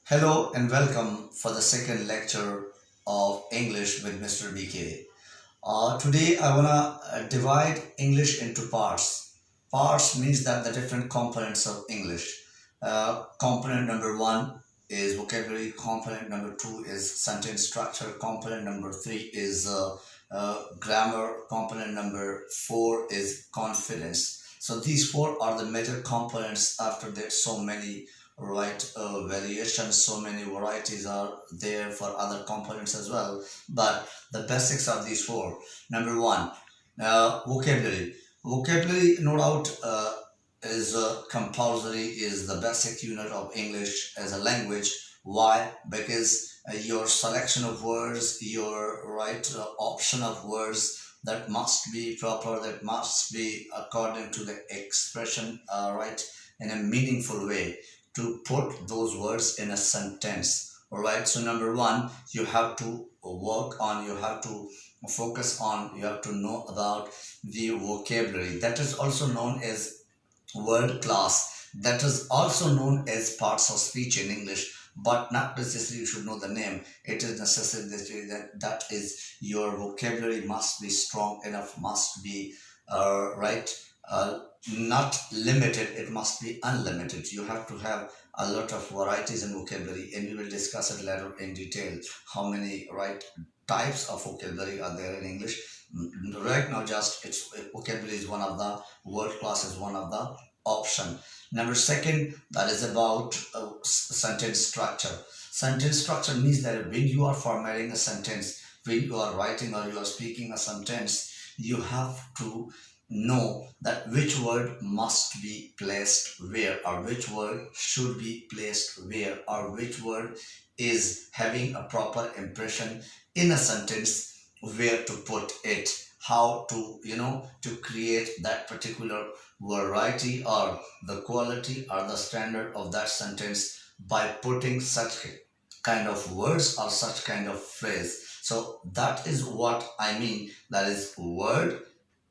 Hello and welcome for the second lecture of English with Mr. BK. Today I wanna divide English into parts. Parts means that the different components of English. Component number one is vocabulary. Component number two is sentence structure. Component number three is grammar. Component number four is confidence. So these four are the major components. After that, so many variations, so many varieties are there for other components as well, but the basics are these four. Number one, vocabulary no doubt is compulsory, is the basic unit of English as a language. Why? Because your selection of words, your option of words, that must be proper, that must be according to the expression, in a meaningful way to put those words in a sentence. All right. So number one, you have to work on, you have to focus on, you have to know about the vocabulary. That is also known as word class. That is also known as parts of speech in English, but not necessarily you should know the name. It is necessary that is your vocabulary must be strong enough, must be right not limited, it must be unlimited. You have to have a lot of varieties in vocabulary, and we will discuss it later in detail how many types of vocabulary are there in English. Right now, just it's vocabulary is one of the, word class is one of the option. Number second, that is about sentence structure. Sentence structure means that when you are formatting a sentence, when you are writing or you are speaking a sentence, you have to know that which word must be placed where, or which word should be placed where, or which word is having a proper impression in a sentence, where to put it, how to to create that particular variety or the quality or the standard of that sentence by putting such kind of words or such kind of phrase. So that is what I mean, that is word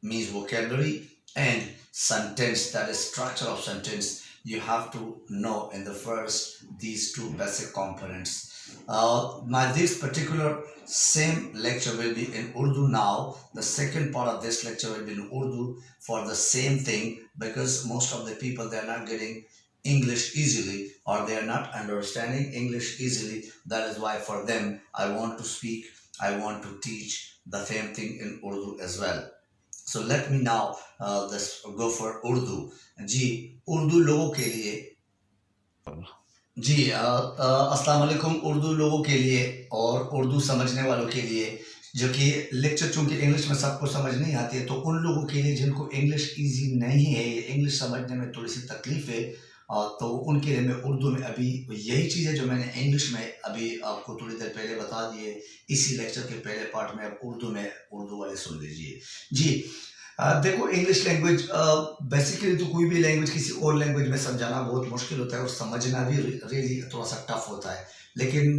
means vocabulary, and sentence, that is structure of sentence. You have to know in the first these two basic components. My this particular same lecture will be in Urdu now. The second part of this lecture will be in Urdu for the same thing, because most of the people, they are not getting English easily, or they are not understanding English easily. That is why for them I want to speak, I want to teach the same thing in Urdu as well. So let me now this go for Urdu ji. Urdu लोगों के लिए जी अस्सलाम वालेकुम। उर्दू लोगों के लिए और उर्दू समझने वालों के लिए, जो कि लेक्चर चूंकि इंग्लिश में सबको समझ नहीं आती है, तो उन लोगों के लिए जिनको इंग्लिश इजी नहीं है, इंग्लिश समझने में थोड़ी सी तकलीफ है, तो उनके लिए मैं उर्दू में अभी यही चीज़ें जो मैंने इंग्लिश में अभी आपको थोड़ी देर पहले बता दिए, इसी लेक्चर के पहले पार्ट में अब उर्दू वाले सुन लीजिए जी। देखो, इंग्लिश लैंग्वेज बेसिकली तो कोई भी लैंग्वेज किसी और लैंग्वेज में समझाना बहुत मुश्किल होता है, और समझना भी रियली थोड़ा सा टफ होता है। लेकिन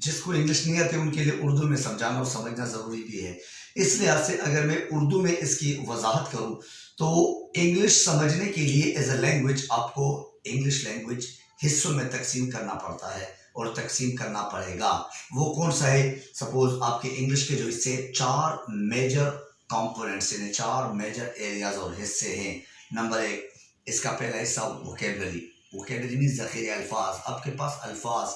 जिसको इंग्लिश नहीं आती उनके लिए उर्दू में समझाना और समझना ज़रूरी भी है। इस लिहाज से अगर मैं उर्दू में इसकी वजाहत करूँ, तो इंग्लिश समझने के लिए एज अ लैंग्वेज आपको इंग्लिश लैंग्वेज हिस्सों में तकसीम करना पड़ता है, और तकसीम करना पड़ेगा। वो कौन सा है? सपोज आपके इंग्लिश के जो हिस्से चार मेजर कंपोनेंट्स, यानी चार मेजर एरियाज और हिस्से हैं। नंबर एक, इसका पहला हिस्सा वोकेबलरी। वोकेबलरी मीन्स ज़ख़ीरे अल्फाज। आपके पास अल्फाज,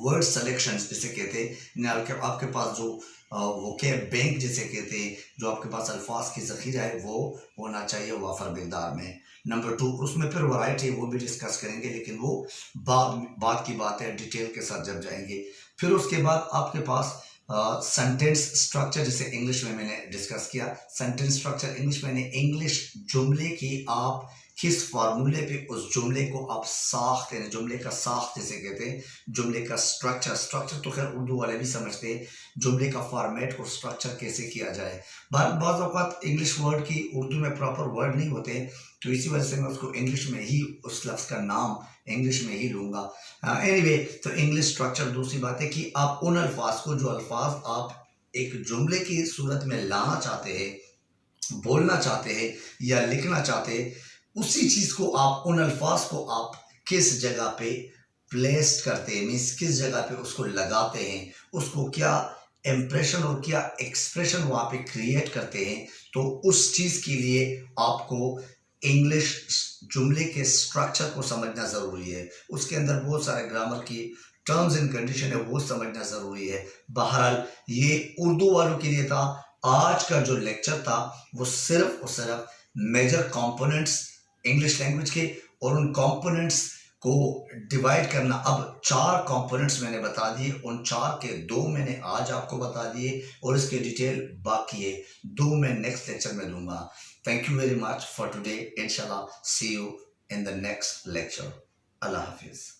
वर्ड सेलेक्शंस जिसे कहते हैं, आपके पास जो वोकेब बैंक जिसे कहते हैं, जो आपके पास अल्फाज की ज़ख़ीरा है वो होना चाहिए वाफर मिकदार में। नंबर टू, उसमें फिर वैरायटी वो भी डिस्कस करेंगे, लेकिन वो बात की बात है, डिटेल के साथ जब जाएंगे। फिर उसके बाद आपके पास सेंटेंस स्ट्रक्चर, जिसे इंग्लिश में मैंने डिस्कस किया। सेंटेंस स्ट्रक्चर इंग्लिश में, इंग्लिश जुमले की आप किस फार्मूले पे उस जुमले को आप साख्त, यानी जुमले का साख्त जिसे कहते हैं, जुमले का स्ट्रक्चर तो खैर उर्दू वाले भी समझते हैं, जुमले का फॉर्मेट और स्ट्रक्चर कैसे किया जाए। बाज़ औक़ात इंग्लिश वर्ड की उर्दू में प्रॉपर वर्ड नहीं होते, तो इसी वजह से मैं उसको इंग्लिश में ही, उस लफ्ज़ का नाम इंग्लिश में ही लूँगा। एनीवे, तो इंग्लिश स्ट्रक्चर। दूसरी बात है कि आप उन अल्फाज को, जो अल्फाज आप एक जुमले की सूरत में लाना चाहते हैं, बोलना चाहते हैं या लिखना चाहते हैं, उसी चीज़ को आप, उन अल्फाज को आप किस जगह पे प्लेस करते हैं, मीन्स किस जगह पे उसको लगाते हैं, उसको क्या इम्प्रेशन और क्या एक्सप्रेशन वहाँ पे क्रिएट करते हैं, तो उस चीज़ के लिए आपको इंग्लिश जुमले के स्ट्रक्चर को समझना ज़रूरी है। उसके अंदर बहुत सारे ग्रामर की टर्म्स एंड कंडीशन है, वो समझना ज़रूरी है। बहरहाल ये उर्दू वालों के लिए था। आज का जो लेक्चर था वो सिर्फ और सिर्फ मेजर कंपोनेंट्स इंग्लिश लैंग्वेज के, और उन कंपोनेंट्स को डिवाइड करना। अब 4 कंपोनेंट्स मैंने बता दिए, उन 4 के 2 मैंने आज आपको बता दिए, और इसके डिटेल बाकी है, 2 मैं नेक्स्ट लेक्चर में दूंगा। Thank you very much for today. इंशाल्लाह see you in the next lecture. Allah हाफिज़।